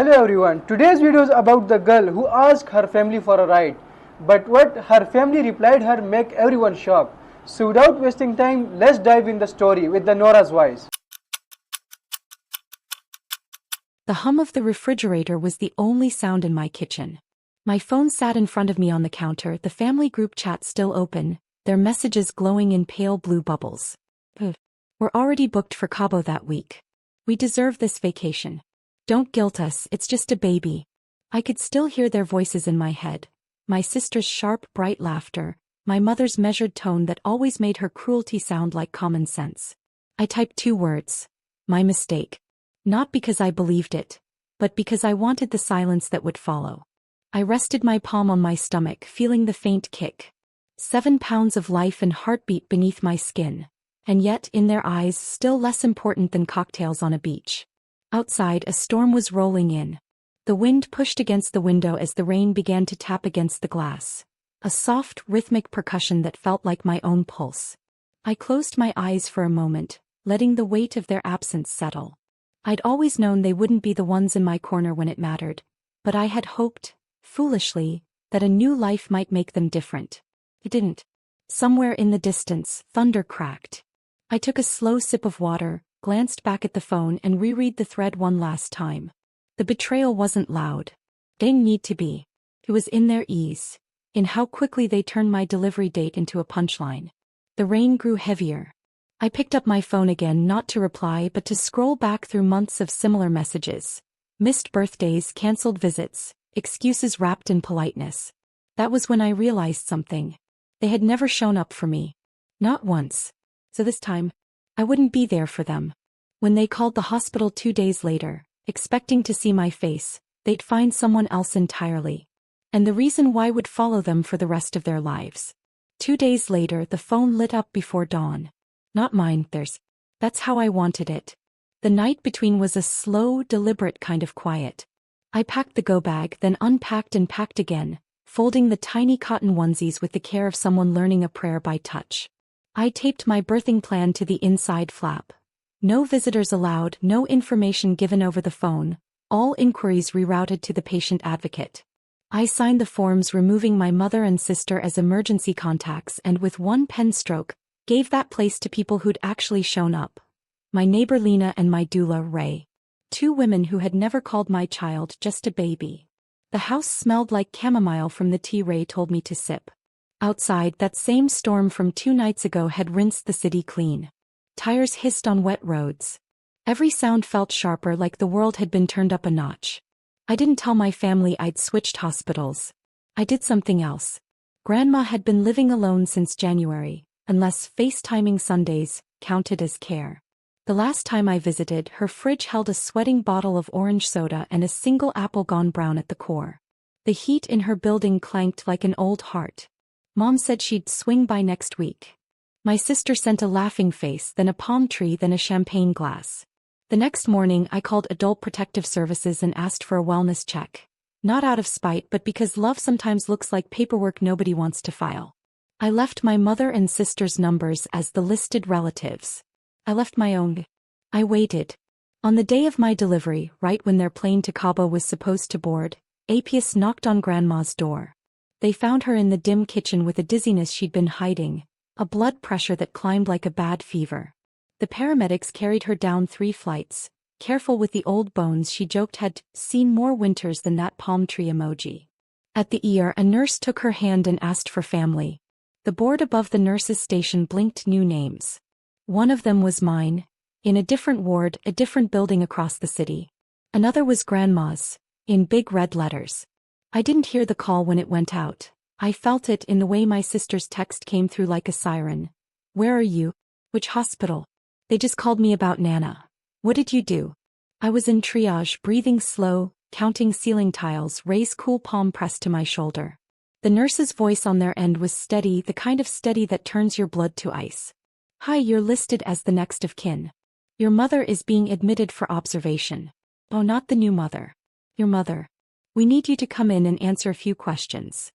Hello everyone, today's video is about the girl who asked her family for a ride. But what her family replied her make everyone shocked. So without wasting time, let's dive in the story with the Nora's voice. The hum of the refrigerator was the only sound in my kitchen. My phone sat in front of me on the counter, the family group chat still open, their messages glowing in pale blue bubbles. We're already booked for Cabo that week. We deserve this vacation. Don't guilt us, it's just a baby. I could still hear their voices in my head. My sister's sharp, bright laughter, my mother's measured tone that always made her cruelty sound like common sense. I typed 2 words. My mistake. Not because I believed it, but because I wanted the silence that would follow. I rested my palm on my stomach, feeling the faint kick. 7 pounds of life and heartbeat beneath my skin. And yet, in their eyes, still less important than cocktails on a beach. Outside, a storm was rolling in. The wind pushed against the window as the rain began to tap against the glass. A soft, rhythmic percussion that felt like my own pulse. I closed my eyes for a moment, letting the weight of their absence settle. I'd always known they wouldn't be the ones in my corner when it mattered, but I had hoped, foolishly, that a new life might make them different. It didn't. Somewhere in the distance, thunder cracked. I took a slow sip of water, glanced back at the phone and reread the thread one last time. The betrayal wasn't loud. Didn't need to be. It was in their ease, in how quickly they turned my delivery date into a punchline. The rain grew heavier. I picked up my phone again, not to reply but to scroll back through months of similar messages. Missed birthdays, cancelled visits, excuses wrapped in politeness. That was when I realized something. They had never shown up for me. Not once. So this time, I wouldn't be there for them. When they called the hospital 2 days later, expecting to see my face, they'd find someone else entirely. And the reason why would follow them for the rest of their lives. 2 days later, the phone lit up before dawn. Not mine, theirs. That's how I wanted it. The night between was a slow, deliberate kind of quiet. I packed the go bag, then unpacked and packed again, folding the tiny cotton onesies with the care of someone learning a prayer by touch. I taped my birthing plan to the inside flap. No visitors allowed, no information given over the phone, all inquiries rerouted to the patient advocate. I signed the forms removing my mother and sister as emergency contacts and with one pen stroke, gave that place to people who'd actually shown up. My neighbor Lena and my doula Ray. 2 women who had never called my child just a baby. The house smelled like chamomile from the tea Ray told me to sip. Outside, that same storm from 2 nights ago had rinsed the city clean. Tires hissed on wet roads. Every sound felt sharper, like the world had been turned up a notch. I didn't tell my family I'd switched hospitals. I did something else. Grandma had been living alone since January, unless FaceTiming Sundays counted as care. The last time I visited, her fridge held a sweating bottle of orange soda and a single apple gone brown at the core. The heat in her building clanked like an old heart. Mom said she'd swing by next week. My sister sent a laughing face, then a palm tree, then a champagne glass. The next morning I called Adult Protective Services and asked for a wellness check. Not out of spite but because love sometimes looks like paperwork nobody wants to file. I left my mother and sister's numbers as the listed relatives. I left my own. I waited. On the day of my delivery, right when their plane to Cabo was supposed to board, Apius knocked on Grandma's door. They found her in the dim kitchen with a dizziness she'd been hiding, a blood pressure that climbed like a bad fever. The paramedics carried her down 3 flights, careful with the old bones she joked had seen more winters than that palm tree emoji. At the ER, a nurse took her hand and asked for family. The board above the nurse's station blinked new names. One of them was mine, in a different ward, a different building across the city. Another was Grandma's, in big red letters. I didn't hear the call when it went out. I felt it in the way my sister's text came through like a siren. Where are you? Which hospital? They just called me about Nana. What did you do? I was in triage, breathing slow, counting ceiling tiles, Ray's cool palm pressed to my shoulder. The nurse's voice on their end was steady, the kind of steady that turns your blood to ice. Hi, you're listed as the next of kin. Your mother is being admitted for observation. Oh, not the new mother. Your mother. We need you to come in and answer a few questions.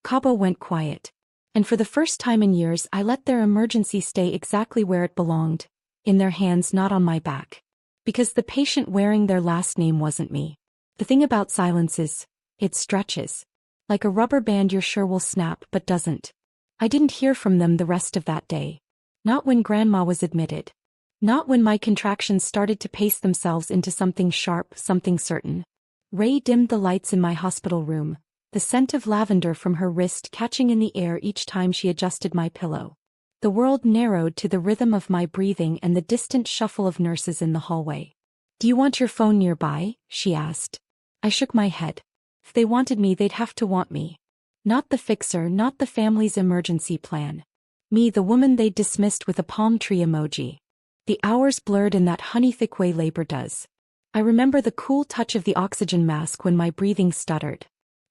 Cabo went quiet. And for the first time in years I let their emergency stay exactly where it belonged, in their hands, not on my back. Because the patient wearing their last name wasn't me. The thing about silence is, it stretches. Like a rubber band you're sure will snap but doesn't. I didn't hear from them the rest of that day. Not when Grandma was admitted. Not when my contractions started to pace themselves into something sharp, something certain. Ray dimmed the lights in my hospital room, the scent of lavender from her wrist catching in the air each time she adjusted my pillow. The world narrowed to the rhythm of my breathing and the distant shuffle of nurses in the hallway. "Do you want your phone nearby?" she asked. I shook my head. If they wanted me, they'd have to want me. Not the fixer, not the family's emergency plan. Me, the woman they'd dismissed with a palm tree emoji. The hours blurred in that honey-thick way labor does. I remember the cool touch of the oxygen mask when my breathing stuttered.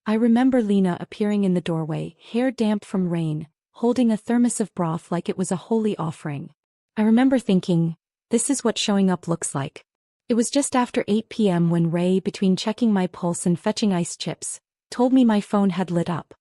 I remember Lena appearing in the doorway, hair damp from rain, holding a thermos of broth like it was a holy offering. I remember thinking, this is what showing up looks like. It was just after 8 p.m. when Ray, between checking my pulse and fetching ice chips, told me my phone had lit up.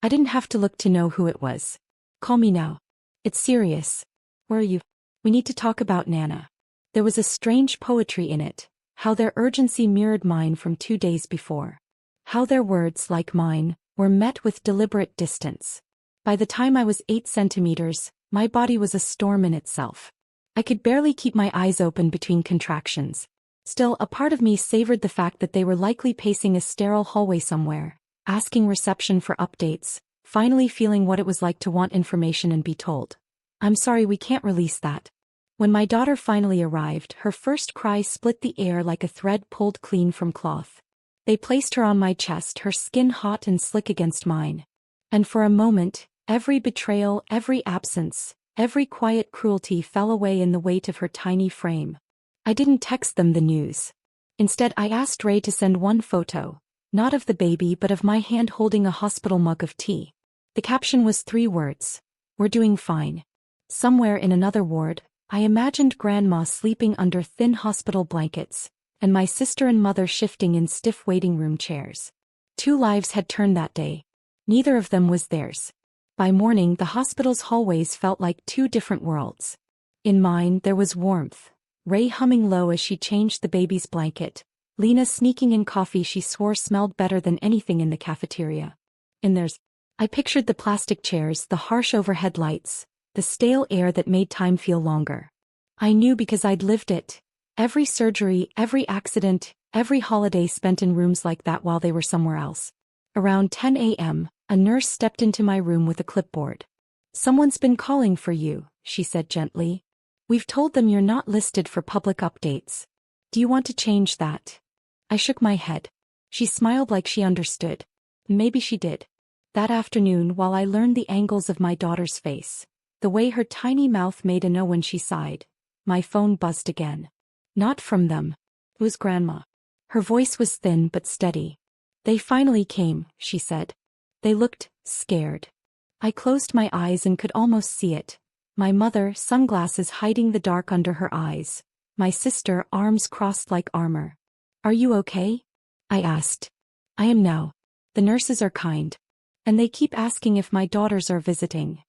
I didn't have to look to know who it was. "Call me now. It's serious." "Where are you?" "We need to talk about Nana." There was a strange poetry in it, how their urgency mirrored mine from 2 days before. How their words, like mine, were met with deliberate distance. By the time I was 8 centimeters, my body was a storm in itself. I could barely keep my eyes open between contractions. Still, a part of me savored the fact that they were likely pacing a sterile hallway somewhere, asking reception for updates, finally feeling what it was like to want information and be told, "I'm sorry, we can't release that." When my daughter finally arrived, her first cry split the air like a thread pulled clean from cloth. They placed her on my chest, her skin hot and slick against mine. And for a moment, every betrayal, every absence, every quiet cruelty fell away in the weight of her tiny frame. I didn't text them the news. Instead, I asked Ray to send one photo, not of the baby but of my hand holding a hospital mug of tea. The caption was 3 words: "We're doing fine." Somewhere in another ward, I imagined Grandma sleeping under thin hospital blankets, and my sister and mother shifting in stiff waiting room chairs. 2 lives had turned that day. Neither of them was theirs. By morning, the hospital's hallways felt like 2 different worlds. In mine, there was warmth, Ray humming low as she changed the baby's blanket, Lena sneaking in coffee she swore smelled better than anything in the cafeteria. In theirs, I pictured the plastic chairs, the harsh overhead lights, the stale air that made time feel longer. I knew because I'd lived it. Every surgery, every accident, every holiday spent in rooms like that while they were somewhere else. Around 10 a.m., a nurse stepped into my room with a clipboard. "Someone's been calling for you," she said gently. "We've told them you're not listed for public updates. Do you want to change that?" I shook my head. She smiled like she understood. Maybe she did. That afternoon, while I learned the angles of my daughter's face, the way her tiny mouth made a no when she sighed, my phone buzzed again. Not from them. It was Grandma. Her voice was thin but steady. "They finally came," she said. They looked scared. I closed my eyes and could almost see it. My mother, sunglasses hiding the dark under her eyes. My sister, arms crossed like armor. "Are you okay?" I asked. "I am now. The nurses are kind. And they keep asking if my daughters are visiting."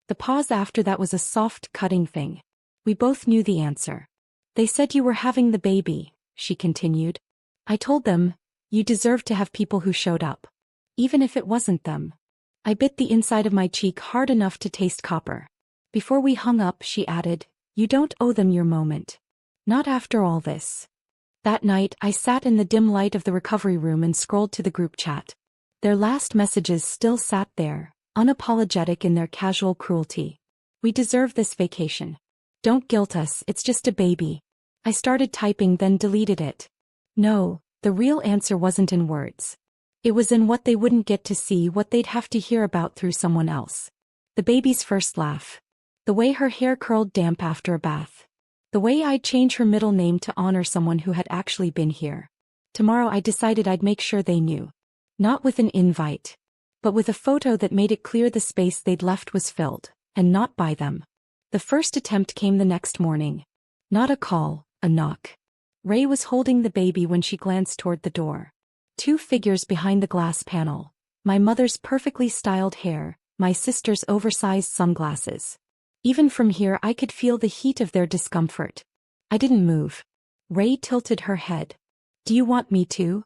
The pause after that was a soft, cutting thing. We both knew the answer. "They said you were having the baby," she continued. I told them, "You deserve to have people who showed up. Even if it wasn't them." I bit the inside of my cheek hard enough to taste copper. Before we hung up, she added, "You don't owe them your moment. Not after all this." That night, I sat in the dim light of the recovery room and scrolled to the group chat. Their last messages still sat there, unapologetic in their casual cruelty. "We deserve this vacation. Don't guilt us, it's just a baby." I started typing, then deleted it. No, the real answer wasn't in words. It was in what they wouldn't get to see, what they'd have to hear about through someone else. The baby's first laugh. The way her hair curled damp after a bath. The way I'd change her middle name to honor someone who had actually been here. Tomorrow I decided I'd make sure they knew. Not with an invite, but with a photo that made it clear the space they'd left was filled, and not by them. The first attempt came the next morning. Not a call, a knock. Ray was holding the baby when she glanced toward the door. 2 figures behind the glass panel. My mother's perfectly styled hair, my sister's oversized sunglasses. Even from here I could feel the heat of their discomfort. I didn't move. Ray tilted her head. "Do you want me to?"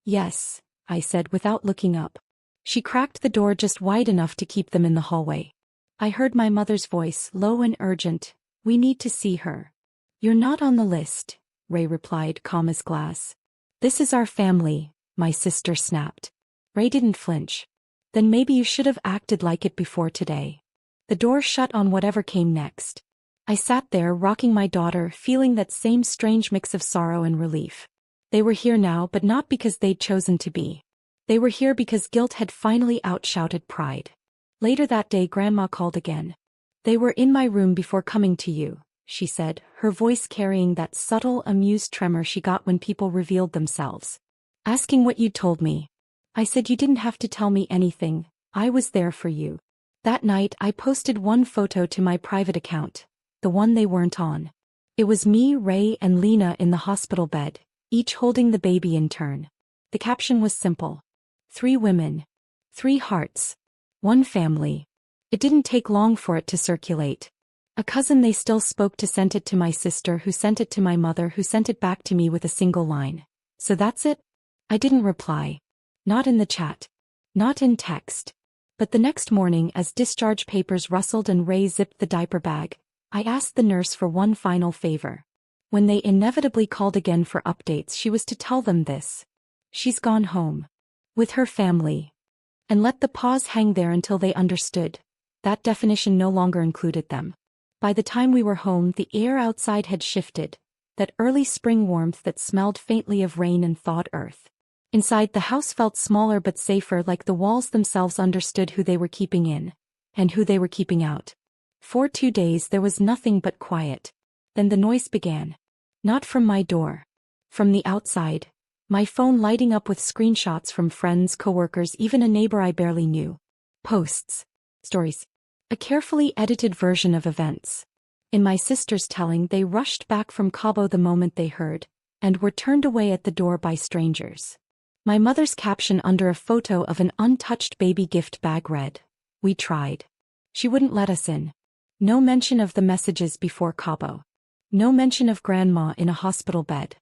Yes, I said without looking up. She cracked the door just wide enough to keep them in the hallway. I heard my mother's voice, low and urgent. We need to see her. You're not on the list, Ray replied, calm as glass. This is our family, my sister snapped. Ray didn't flinch. Then maybe you should have acted like it before today. The door shut on whatever came next. I sat there rocking my daughter, feeling that same strange mix of sorrow and relief. They were here now, but not because they'd chosen to be. They were here because guilt had finally outshouted pride. Later that day, Grandma called again. They were in my room before coming to you, she said, her voice carrying that subtle, amused tremor she got when people revealed themselves. Asking what you'd told me. I said you didn't have to tell me anything, I was there for you. That night I posted one photo to my private account, the one they weren't on. It was me, Ray, and Lena in the hospital bed, each holding the baby in turn. The caption was simple. 3 women. 3 hearts. 1 family. It didn't take long for it to circulate. A cousin they still spoke to sent it to my sister, who sent it to my mother, who sent it back to me with a single line. So that's it? I didn't reply. Not in the chat. Not in text. But the next morning, as discharge papers rustled and Ray zipped the diaper bag, I asked the nurse for one final favor. When they inevitably called again for updates, she was to tell them this. She's gone home. With her family. And let the pause hang there until they understood. That definition no longer included them. By the time we were home, the air outside had shifted, that early spring warmth that smelled faintly of rain and thawed earth. Inside, the house felt smaller but safer, like the walls themselves understood who they were keeping in, and who they were keeping out. For 2 days there was nothing but quiet. Then the noise began. Not from my door. From the outside. My phone lighting up with screenshots from friends, coworkers, even a neighbor I barely knew. Posts. Stories. A carefully edited version of events. In my sister's telling, they rushed back from Cabo the moment they heard, and were turned away at the door by strangers. My mother's caption under a photo of an untouched baby gift bag read, "We tried." She wouldn't let us in. No mention of the messages before Cabo. No mention of Grandma in a hospital bed.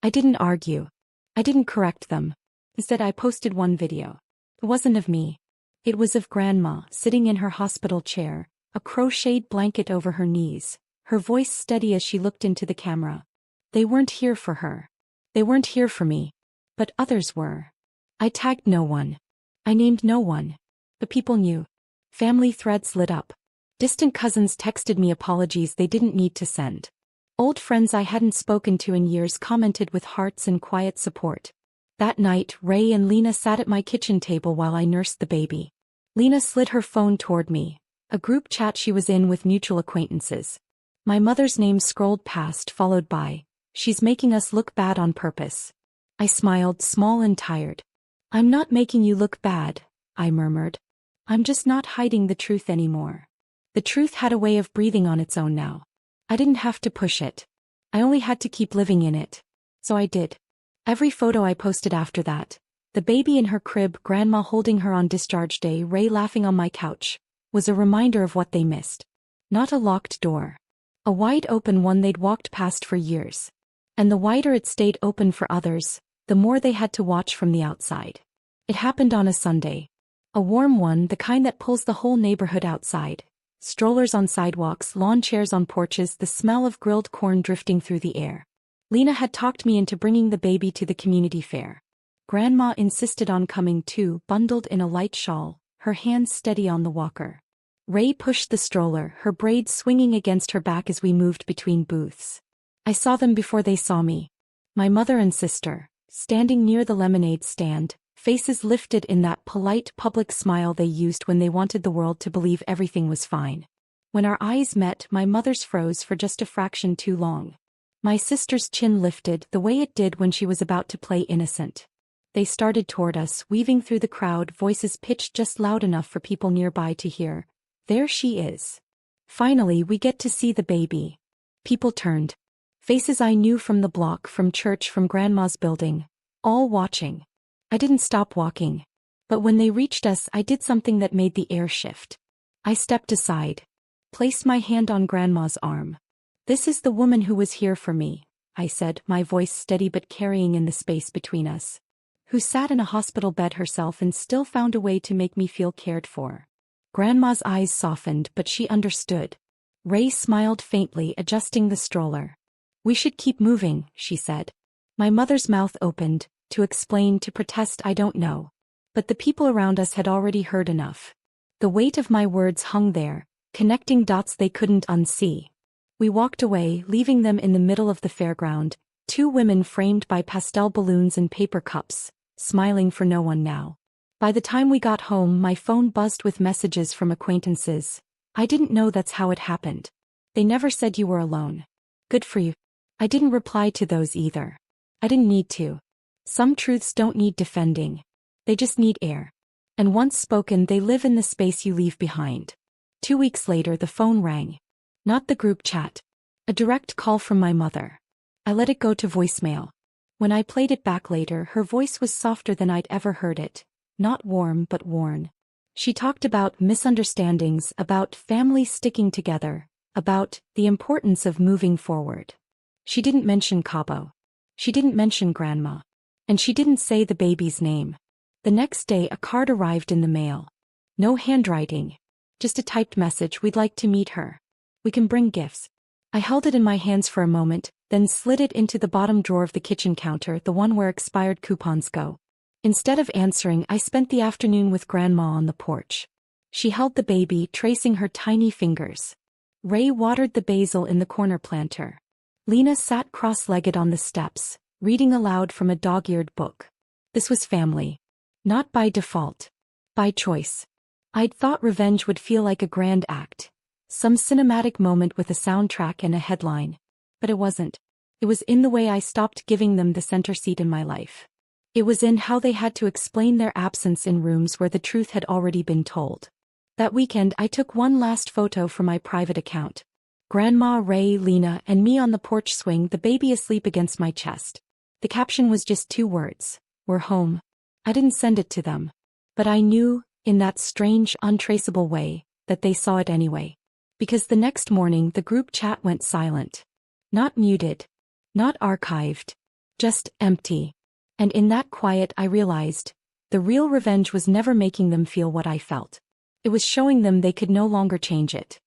I didn't argue. I didn't correct them. Instead, I posted one video. It wasn't of me. It was of Grandma, sitting in her hospital chair, a crocheted blanket over her knees, her voice steady as she looked into the camera. They weren't here for her. They weren't here for me. But others were. I tagged no one. I named no one. But people knew. Family threads lit up. Distant cousins texted me apologies they didn't need to send. Old friends I hadn't spoken to in years commented with hearts and quiet support. That night, Ray and Lena sat at my kitchen table while I nursed the baby. Lena slid her phone toward me, a group chat she was in with mutual acquaintances. My mother's name scrolled past, followed by, "She's making us look bad on purpose." I smiled, small and tired. "I'm not making you look bad," I murmured. "I'm just not hiding the truth anymore." The truth had a way of breathing on its own now. I didn't have to push it. I only had to keep living in it. So I did. Every photo I posted after that, the baby in her crib, Grandma holding her on discharge day, Ray laughing on my couch, was a reminder of what they missed. Not a locked door. A wide open one they'd walked past for years. And the wider it stayed open for others, the more they had to watch from the outside. It happened on a Sunday. A warm one, the kind that pulls the whole neighborhood outside. Strollers on sidewalks, lawn chairs on porches, the smell of grilled corn drifting through the air. Lena had talked me into bringing the baby to the community fair. Grandma insisted on coming too, bundled in a light shawl, her hands steady on the walker. Ray pushed the stroller, her braids swinging against her back as we moved between booths. I saw them before they saw me. My mother and sister, standing near the lemonade stand, faces lifted in that polite public smile they used when they wanted the world to believe everything was fine. When our eyes met, my mother's froze for just a fraction too long. My sister's chin lifted, the way it did when she was about to play innocent. They started toward us, weaving through the crowd, voices pitched just loud enough for people nearby to hear. "There she is. Finally, we get to see the baby." People turned. Faces I knew from the block, from church, from Grandma's building. All watching. I didn't stop walking. But when they reached us, I did something that made the air shift. I stepped aside. Placed my hand on Grandma's arm. "This is the woman who was here for me," I said, my voice steady but carrying in the space between us. who sat in a hospital bed herself and still found a way to make me feel cared for. Grandma's eyes softened, but she understood. Ray smiled faintly, adjusting the stroller. We should keep moving, she said. My mother's mouth opened, to explain, to protest, I don't know. But the people around us had already heard enough. The weight of my words hung there, connecting dots they couldn't unsee. We walked away, leaving them in the middle of the fairground, two women framed by pastel balloons and paper cups, smiling for no one now. By the time we got home, my phone buzzed with messages from acquaintances. I didn't know that's how it happened. They never said you were alone. Good for you. I didn't reply to those either. I didn't need to. Some truths don't need defending. They just need air. And once spoken, they live in the space you leave behind. 2 weeks later, the phone rang. Not the group chat. A direct call from my mother. I let it go to voicemail. When I played it back later, her voice was softer than I'd ever heard it. Not warm, but worn. She talked about misunderstandings, about family sticking together, about the importance of moving forward. She didn't mention Cabo. She didn't mention Grandma. And she didn't say the baby's name. The next day, a card arrived in the mail. No handwriting. Just a typed message: we'd like to meet her. We can bring gifts. I held it in my hands for a moment, then slid it into the bottom drawer of the kitchen counter, the one where expired coupons go. Instead of answering, I spent the afternoon with Grandma on the porch. She held the baby, tracing her tiny fingers. Ray watered the basil in the corner planter. Lena sat cross-legged on the steps, reading aloud from a dog-eared book. This was family. Not by default. By choice. I'd thought revenge would feel like a grand act. Some cinematic moment with a soundtrack and a headline. But it wasn't. It was in the way I stopped giving them the center seat in my life. It was in how they had to explain their absence in rooms where the truth had already been told. That weekend, I took one last photo from my private account. Grandma, Ray, Lena, and me on the porch swing, the baby asleep against my chest. The caption was just 2 words. We're home. I didn't send it to them. But I knew, in that strange, untraceable way, that they saw it anyway. Because the next morning, the group chat went silent. Not muted. Not archived. Just empty. And in that quiet, I realized, the real revenge was never making them feel what I felt. It was showing them they could no longer change it.